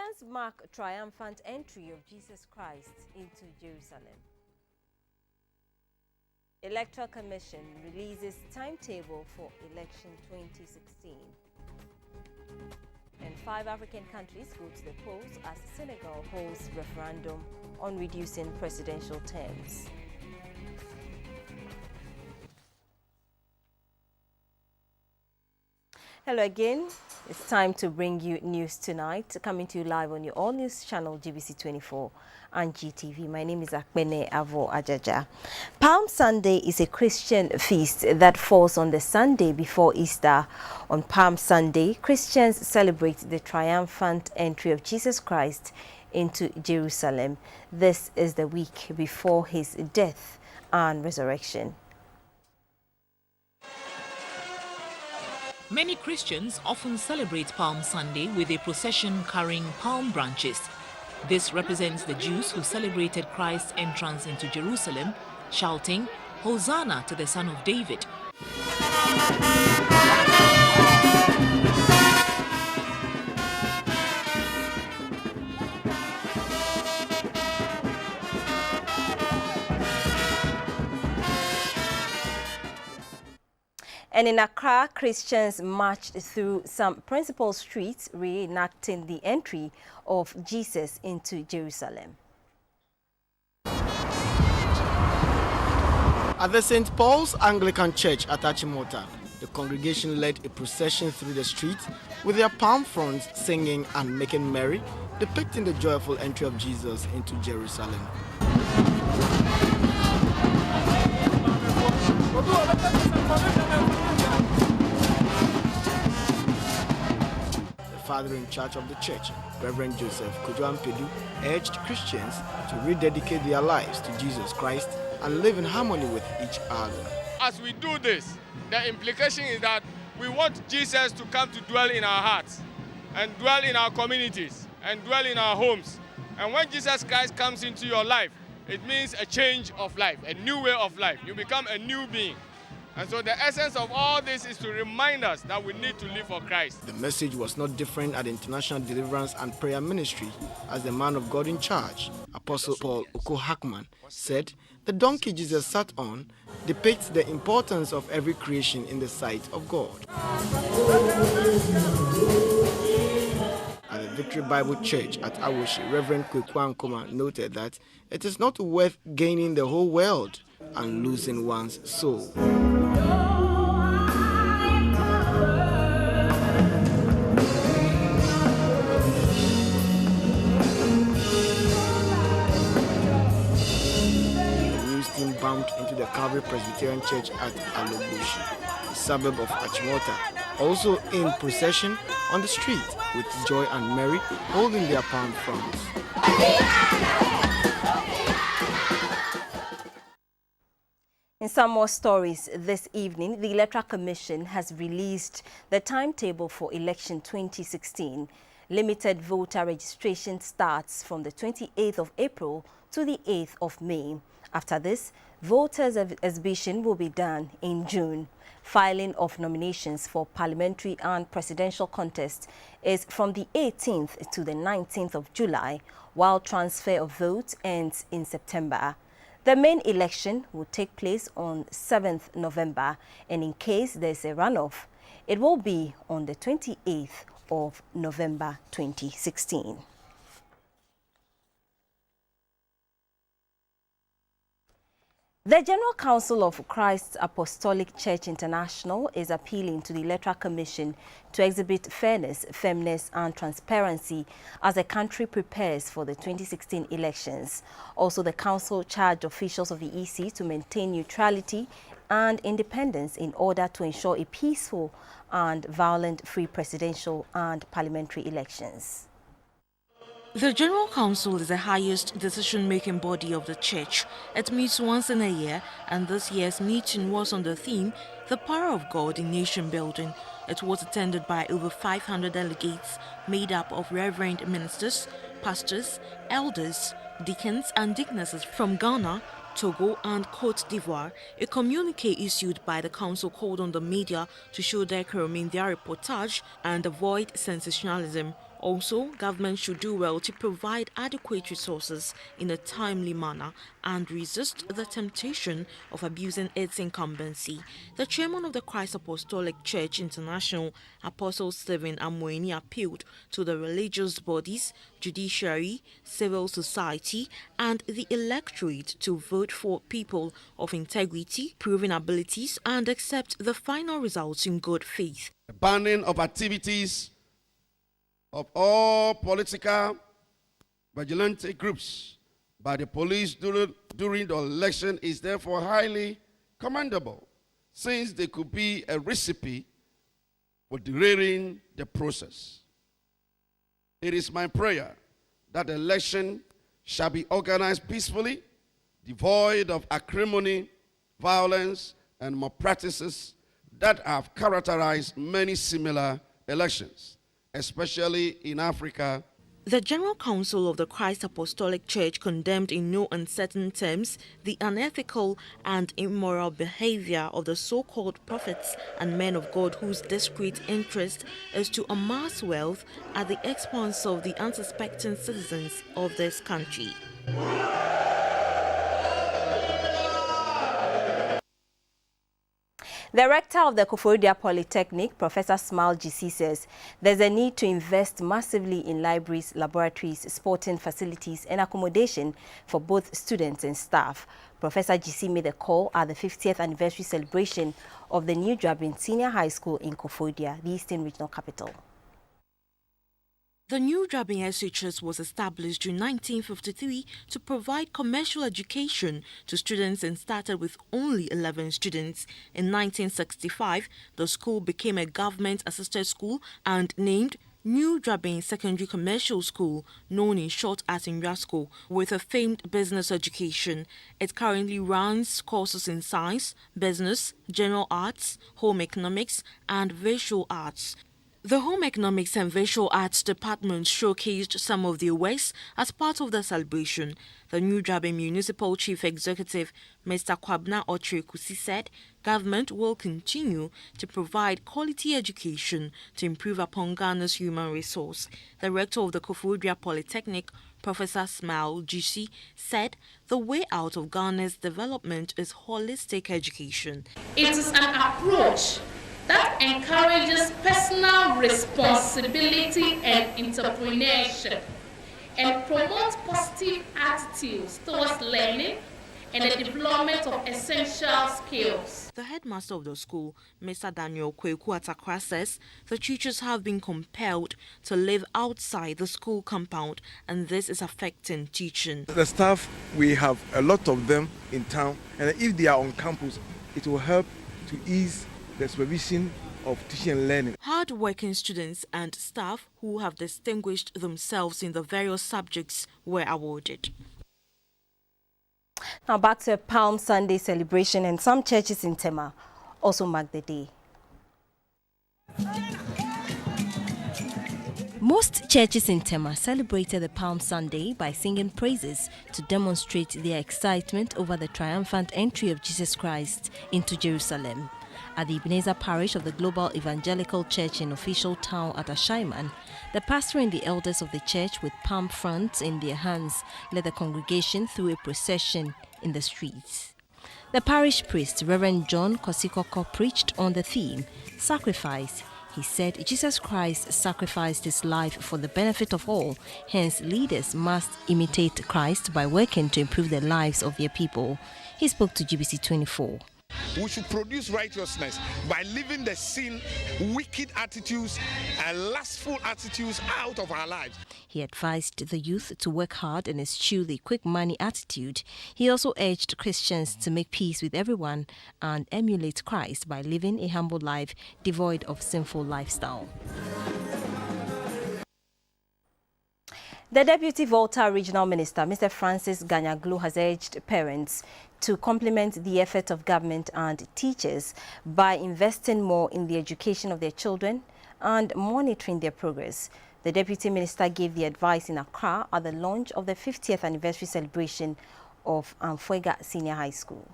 Christians mark triumphant entry of Jesus Christ into Jerusalem. Electoral Commission releases timetable for election 2016. And 5 African countries go to the polls as Senegal holds referendum on reducing presidential terms. Hello again. It's time to bring you news tonight, coming to you live on your all news channel GBC24 and GTV. My name is Akpene Avo Ajaja. Palm Sunday is a Christian feast that falls on the Sunday before Easter. On Palm Sunday, Christians celebrate the triumphant entry of Jesus Christ into Jerusalem. This is the week before his death and resurrection. Many Christians often celebrate Palm Sunday with a procession carrying palm branches. This represents the Jews who celebrated Christ's entrance into Jerusalem, shouting, "Hosanna to the Son of David." And in Accra, Christians marched through some principal streets, reenacting the entry of Jesus into Jerusalem. At the St. Paul's Anglican Church at Achimota, the congregation led a procession through the streets with their palm fronds singing and making merry, depicting the joyful entry of Jesus into Jerusalem. The father in charge of the church, Reverend Joseph Kojoampedu, urged Christians to rededicate their lives to Jesus Christ and live in harmony with each other. As we do this, the implication is that we want Jesus to come to dwell in our hearts and dwell in our communities and dwell in our homes. And when Jesus Christ comes into your life, it means a change of life, a new way of life. You become a new being. And so the essence of all this is to remind us that we need to live for Christ. The message was not different at the International Deliverance and Prayer Ministry, as the man of God in charge, Apostle Paul Oko-Hackman, said the donkey Jesus sat on depicts the importance of every creation in the sight of God. At the Victory Bible Church at Awoshi, Reverend Kwekwa Nkoma noted that it is not worth gaining the whole world and losing one's soul. Bumped into the Calvary Presbyterian Church at Alobushi, a suburb of Achimota, also in procession on the street with joy and merry, holding their palm fronds. In some more stories this evening, the Electoral Commission has released the timetable for election 2016. Limited voter registration starts from the 28th of April to the 8th of May. After this, voters' exhibition will be done in June. Filing of nominations for parliamentary and presidential contests is from the 18th to the 19th of July, while transfer of votes ends in September. The main election will take place on 7th November, and in case there's a runoff, it will be on the 28th of November 2016. The General Council of Christ's Apostolic Church International is appealing to the Electoral Commission to exhibit fairness, firmness and transparency as the country prepares for the 2016 elections. Also, the Council charged officials of the EC to maintain neutrality and independence in order to ensure a peaceful and violence-free presidential and parliamentary elections. The General Council is the highest decision-making body of the Church. It meets once in a year, and this year's meeting was on the theme, The Power of God in Nation Building. It was attended by over 500 delegates made up of reverend ministers, pastors, elders, deacons and deaconesses from Ghana, Togo and Côte d'Ivoire. A communique issued by the council called on the media to show decorum in their reportage and avoid sensationalism. Also, government should do well to provide adequate resources in a timely manner and resist the temptation of abusing its incumbency. The chairman of the Christ Apostolic Church International, Apostle Stephen Amoeni, appealed to the religious bodies, judiciary, civil society, and the electorate to vote for people of integrity, proven abilities, and accept the final results in good faith. The banning of activities of all political vigilante groups by the police during the election is therefore highly commendable, since they could be a recipe for derailing the process. It is my prayer that the election shall be organized peacefully, devoid of acrimony, violence, and malpractices that have characterized many similar elections, especially in Africa. The General Council of the Christ Apostolic Church condemned in no uncertain terms the unethical and immoral behavior of the so-called prophets and men of God whose discreet interest is to amass wealth at the expense of the unsuspecting citizens of this country. The rector of the Koforidua Polytechnic, Professor Smile GC, says there's a need to invest massively in libraries, laboratories, sporting facilities and accommodation for both students and staff. Professor GC made the call at the 50th anniversary celebration of the New Drabin Senior High School in Koforidua, the Eastern Regional Capital. The New Drabin SHS was established in 1953 to provide commercial education to students and started with only 11 students. In 1965, the school became a government-assisted school and named New Drabin Secondary Commercial School, known in short as NRASCO, with a famed business education. It currently runs courses in science, business, general arts, home economics, and visual arts. The Home Economics and Visual Arts Department showcased some of their works as part of the celebration. The New Drabin Municipal Chief Executive, Mr. Kwabna Otrekusi, said government will continue to provide quality education to improve upon Ghana's human resource. The rector of the Koforidua Polytechnic, Professor Smile GC, said the way out of Ghana's development is holistic education. It is an approach that encourages personal responsibility and entrepreneurship and promotes positive attitudes towards learning and the development of essential skills. The headmaster of the school, Mr. Daniel Kweku Atakra, says the teachers have been compelled to live outside the school compound and this is affecting teaching. The staff, we have a lot of them in town, and if they are on campus, it will help to ease the supervision of teaching and learning. Hard-working students and staff who have distinguished themselves in the various subjects were awarded. Now back to a Palm Sunday celebration, and some churches in Tema also mark the day. Most churches in Tema celebrated the Palm Sunday by singing praises to demonstrate their excitement over the triumphant entry of Jesus Christ into Jerusalem. At the Ebenezer Parish of the Global Evangelical Church in official town at Ashaiman, the pastor and the elders of the church with palm fronds in their hands led the congregation through a procession in the streets. The parish priest, Reverend John Kosikoko, preached on the theme, Sacrifice. He said Jesus Christ sacrificed his life for the benefit of all, hence leaders must imitate Christ by working to improve the lives of their people. He spoke to GBC24. We should produce righteousness by leaving the sin, wicked attitudes, and lustful attitudes out of our lives. He advised the youth to work hard and eschew the quick money attitude. He also urged Christians to make peace with everyone and emulate Christ by living a humble life devoid of sinful lifestyle. The Deputy Volta Regional Minister, Mr. Francis Ganyaglu, has urged parents to complement the effort of government and teachers by investing more in the education of their children and monitoring their progress. The Deputy Minister gave the advice in Accra at the launch of the 50th anniversary celebration of Amfuega Senior High School.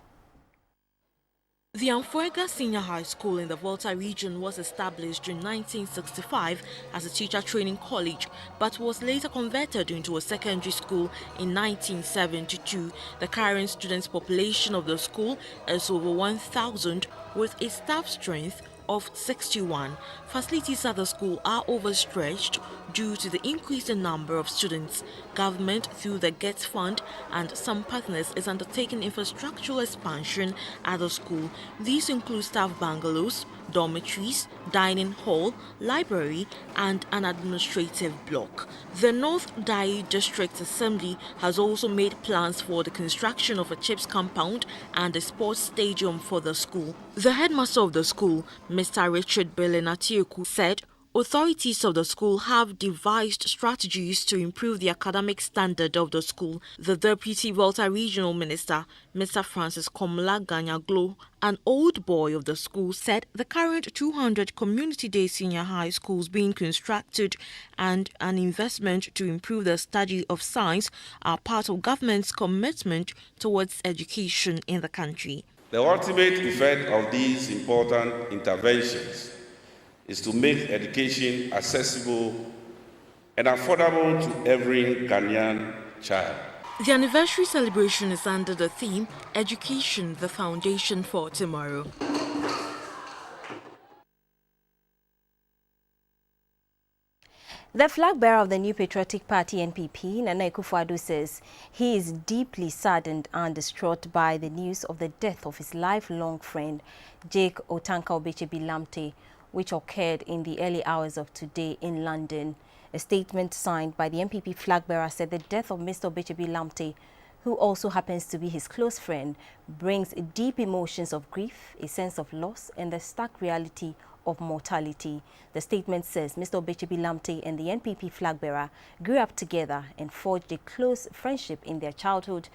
The Amfuega Senior High School in the Volta region was established in 1965 as a teacher training college, but was later converted into a secondary school in 1972. The current student population of the school is over 1,000 with a staff strength of 61. Facilities at the school are overstretched due to the increase in number of students. Government, through the GET Fund and some partners, is undertaking infrastructural expansion at the school. These include staff bungalows, dormitories, dining hall, library, and an administrative block. The North Dai District Assembly has also made plans for the construction of a CHIPS compound and a sports stadium for the school. The headmaster of the school, Mr. Richard Belenatieku, said authorities of the school have devised strategies to improve the academic standard of the school. The Deputy Volta Regional Minister, Mr. Francis Komla Ganyaglo, an old boy of the school, said the current 200 community day senior high schools being constructed and an investment to improve the study of science are part of government's commitment towards education in the country. The ultimate effect of these important interventions is to make education accessible and affordable to every Ghanaian child. The anniversary celebration is under the theme, Education, the Foundation for Tomorrow. The flag bearer of the New Patriotic Party NPP, Nana Akufo-Addo, says he is deeply saddened and distraught by the news of the death of his lifelong friend, Jake Otanka-Obechebi-Lamte, which occurred in the early hours of today in London. A statement signed by the NPP flag bearer said the death of Mr. Obechebi-Lamte, who also happens to be his close friend, brings deep emotions of grief, a sense of loss, and the stark reality of mortality. The statement says Mr. Obechebi-Lamte and the NPP flag bearer grew up together and forged a close friendship in their childhood,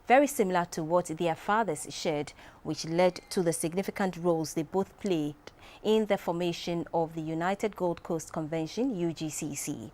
very similar to what their fathers shared, which led to the significant roles they both played in the formation of the United Gold Coast Convention, UGCC.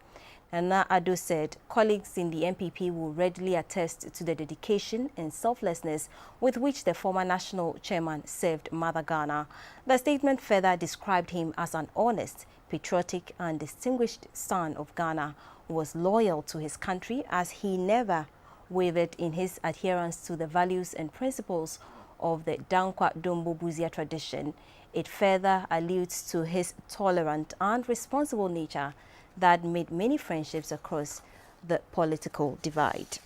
Nana Addo said colleagues in the NPP will readily attest to the dedication and selflessness with which the former national chairman served Mother Ghana. The statement further described him as an honest, patriotic and distinguished son of Ghana who was loyal to his country as he never wavered in his adherence to the values and principles of the Dankwa Dombo Buzia tradition. It further alludes to his tolerant and responsible nature that made many friendships across the political divide.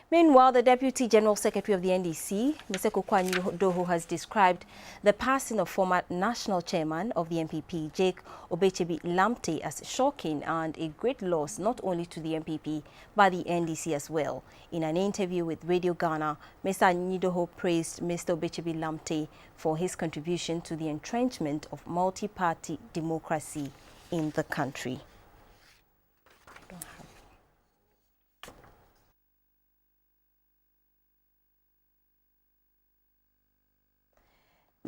Meanwhile, the Deputy General Secretary of the NDC, Mr. Kokwanyu, has described the passing of former national chairman of the NPP, Jake Obechebi-Lamte, as shocking and a great loss not only to the NPP but the NDC as well. In an interview with Radio Ghana, Mr. Nyidoho praised Mr. Obechebi-Lamte for his contribution to the entrenchment of multi-party democracy in the country.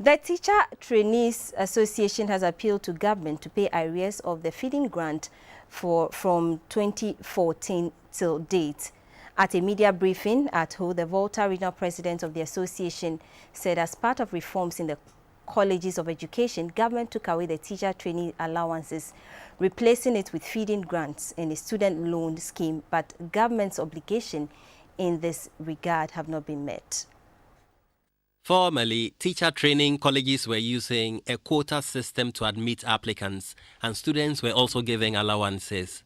The Teacher Trainees Association has appealed to government to pay arrears of the feeding grant from 2014 till date. At a media briefing at Ho, the Volta regional president of the association said as part of reforms in the colleges of education, government took away the teacher trainee allowances, replacing it with feeding grants and a student loan scheme, but government's obligation in this regard have not been met. Formerly, teacher training colleges were using a quota system to admit applicants, and students were also giving allowances.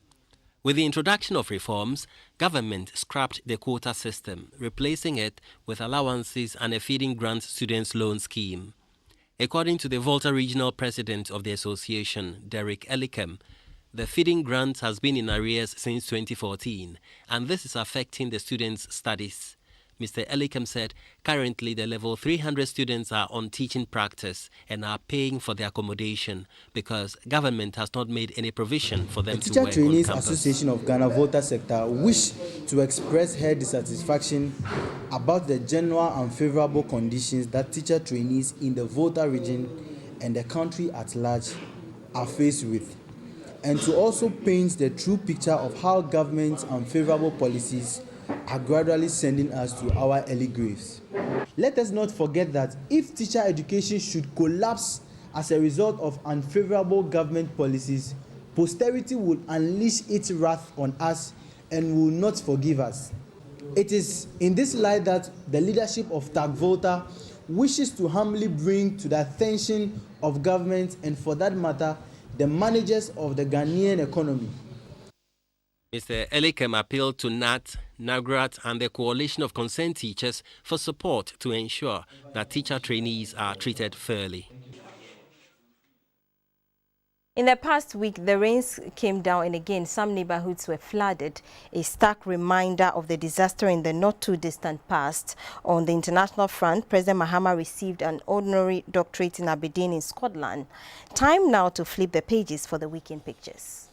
With the introduction of reforms, government scrapped the quota system, replacing it with allowances and a feeding grant students loan scheme. According to the Volta regional president of the association, Derek Elikem, the feeding grant has been in arrears since 2014, and this is affecting the students' studies. Mr. Elikem said currently the level 300 students are on teaching practice and are paying for their accommodation because government has not made any provision for them to work on campus. The Teacher Trainees Association of Ghana Volta sector wish to express her dissatisfaction about the general unfavorable conditions that teacher trainees in the Volta region and the country at large are faced with, and to also paint the true picture of how government's unfavorable policies are gradually sending us to our early graves. Let us not forget that if teacher education should collapse as a result of unfavorable government policies, posterity will unleash its wrath on us and will not forgive us. It is in this light that the leadership of TAG-VOLTA wishes to humbly bring to the attention of government and, for that matter, the managers of the Ghanaian economy. Mr. Elikem appealed to NAT, NAGRAT and the Coalition of Concerned Teachers for support to ensure that teacher trainees are treated fairly. In the past week, the rains came down and again some neighborhoods were flooded, a stark reminder of the disaster in the not-too-distant past. On the international front, President Mahama received an honorary doctorate in Aberdeen in Scotland. Time now to flip the pages for the weekend pictures.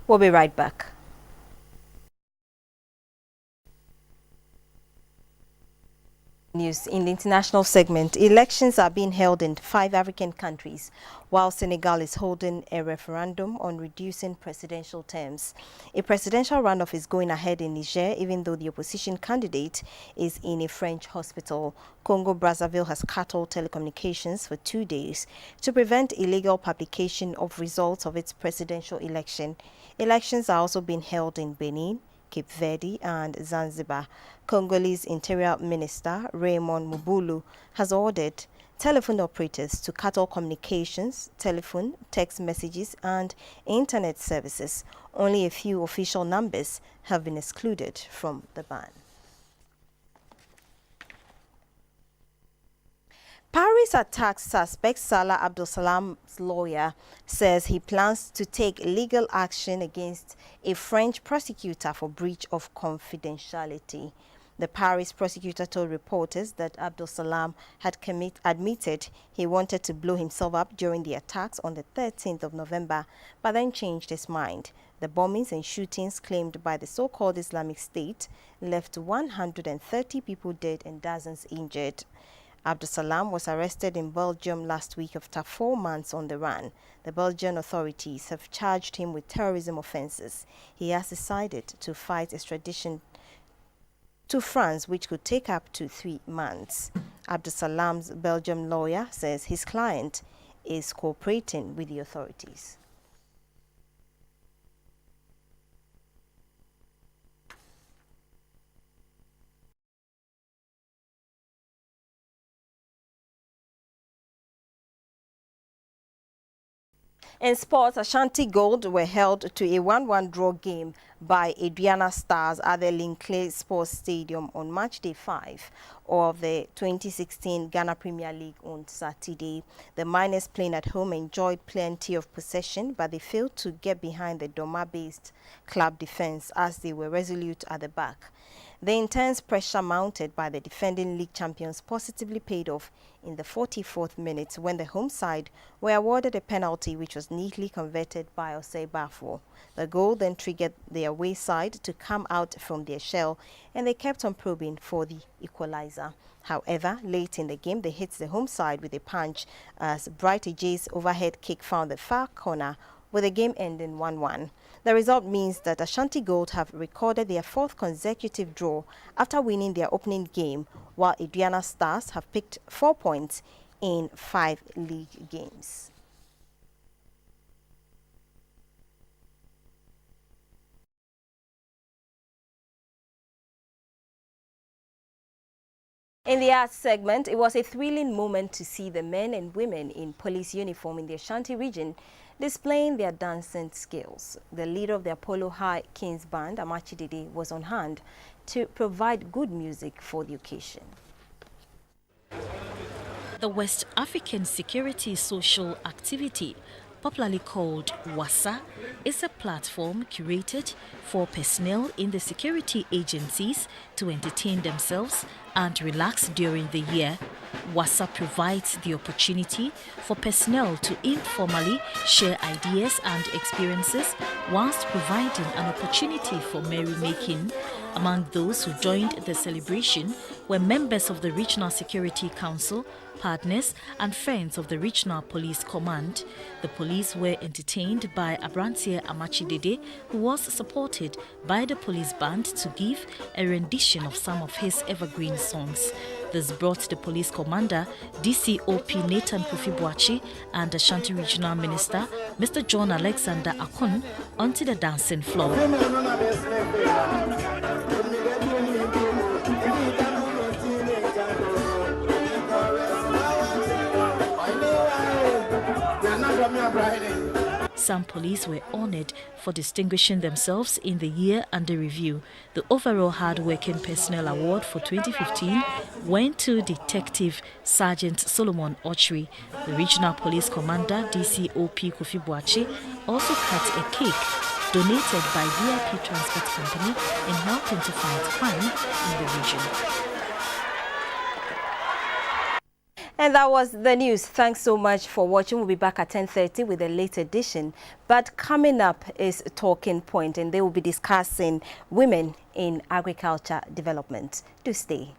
We'll be right back. News in the international segment. Elections are being held in 5 African countries, while Senegal is holding a referendum on reducing presidential terms. A presidential runoff is going ahead in Niger, even though the opposition candidate is in a French hospital. Congo-Brazzaville has cut all telecommunications for 2 days to prevent illegal publication of results of its presidential election. Elections are also being held in Benin, Cape Verde and Zanzibar. Congolese Interior Minister Raymond Mubulu has ordered telephone operators to cut all communications, telephone, text messages and internet services. Only a few official numbers have been excluded from the ban. Paris attack suspect Salah Abdulsalam's lawyer says he plans to take legal action against a French prosecutor for breach of confidentiality. The Paris prosecutor told reporters that Abdulsalam had admitted he wanted to blow himself up during the attacks on the 13th of November, but then changed his mind. The bombings and shootings claimed by the so-called Islamic State left 130 people dead and dozens injured. Abdulsalam was arrested in Belgium last week after 4 months on the run. The Belgian authorities have charged him with terrorism offenses. He has decided to fight extradition to France, which could take up to 3 months. Abdulsalam's Belgium lawyer says his client is cooperating with the authorities. In sports, Ashanti Gold were held to a 1-1 draw game by Aduana Stars at the Linkley Sports Stadium on match day 5 of the 2016 Ghana Premier League on Saturday. The Miners, playing at home, enjoyed plenty of possession, but they failed to get behind the Doma-based club defense as they were resolute at the back. The intense pressure mounted by the defending league champions positively paid off in the 44th minute when the home side were awarded a penalty which was neatly converted by Osei Bafo. The goal then triggered the away side to come out from their shell, and they kept on probing for the equalizer. However, late in the game, they hit the home side with a punch as Bright Ejay's overhead kick found the far corner, with the game ending 1-1. The result means that Ashanti Gold have recorded their 4th consecutive draw after winning their opening game, while Aduana Stars have picked 4 points in 5 league games. In the arts segment, it was a thrilling moment to see the men and women in police uniform in the Ashanti region displaying their dancing skills. The leader of the Apollo High Kings Band, Amachi Dede, was on hand to provide good music for the occasion. The West African Security Social Activity, popularly called WASA, is a platform curated for personnel in the security agencies to entertain themselves and relax during the year. WASA provides the opportunity for personnel to informally share ideas and experiences whilst providing an opportunity for merrymaking. Among those who joined the celebration were members of the Regional Security Council, partners and friends of the Regional Police Command. The police were entertained by Abrantier Amachi Dede, who was supported by the police band to give a rendition of some of his evergreen songs. This brought the police commander, DCOP Nathan Kofi-Boachi, and Ashanti Regional Minister, Mr. John Alexander Akun, onto the dancing floor. Some police were honored for distinguishing themselves in the year under review. The overall hard-working personnel award for 2015 went to Detective Sergeant Solomon Ochri. The Regional Police Commander, DCOP Kofi Boachi, also cut a cake donated by VIP Transport Company in helping to fight crime in the region. And that was the news. Thanks so much for watching. We'll be back at 10:30 with a late edition. But coming up is Talking Point, and they will be discussing women in agriculture development. Do stay.